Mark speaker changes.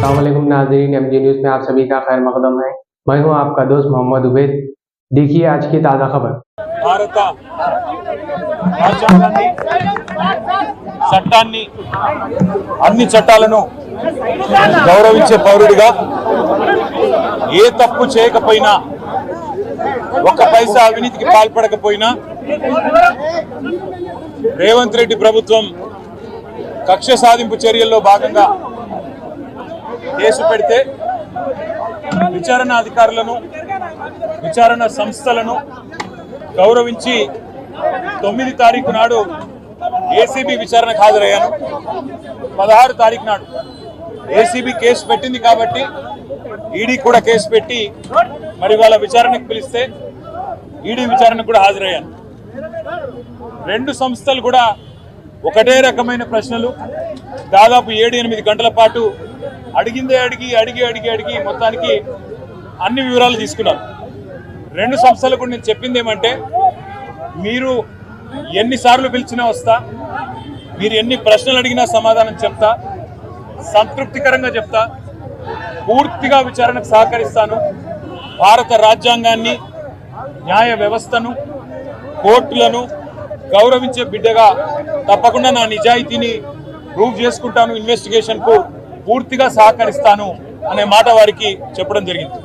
Speaker 1: अस्सलाम वालेकुम नाज़रीन, एमजी न्यूज़ में आप सभी का खैर मकदम है। मैं हूं आपका दोस्त मोहम्मद उबैद। देखिए आज की ताज़ा खबर।
Speaker 2: భారత రాజ్యాంగాన్ని చట్టాన్ని అన్ని చట్టాలను గౌరవించే పౌరుడిగా ఏ తప్పు చేయకపోయినా ఒక్క పైసా అవినీతికి పాల్పడకపోయినా రేవంత్ రెడ్డి ప్రభుత్వం కక్ష సాధింపు చర్యల్లో భాగంగా కేసు పెడితే విచారణ అధికారులను విచారణ సంస్థలను గౌరవించి 9 తారీఖు నాడు ఏసీబీ విచారణకు హాజరయ్యాను. 16 తారీఖు నాడు ఏసీబీ కేసు పెట్టింది కాబట్టి ఈడీ కూడా కేసు పెట్టి మరి వాళ్ళ విచారణకు పిలిస్తే ఈడీ విచారణకు కూడా హాజరయ్యాను. రెండు సంస్థలు కూడా ఒకటే రకమైన ప్రశ్నలు దాదాపు 7-8 గంటల పాటు అడిగిందే అడిగి మొత్తానికి అన్ని వివరాలు తీసుకున్నారు. రెండు సంస్థలకు నేను చెప్పింది ఏమంటే, మీరు ఎన్నిసార్లు పిలిచినా వస్తా, మీరు ఎన్ని ప్రశ్నలు అడిగినా సమాధానం చెప్తా, సంతృప్తికరంగా చెప్తా, పూర్తిగా విచారణకు సహకరిస్తాను. భారత రాజ్యాంగాన్ని, న్యాయ వ్యవస్థను, కోర్టులను గౌరవించే బిడ్డగా తప్పకుండా నా నిజాయితీని ప్రూవ్ చేసుకుంటాను, ఇన్వెస్టిగేషన్కు పూర్తిగా సహకరిస్తాను అనే మాట వారికి చెప్పడం జరిగింది.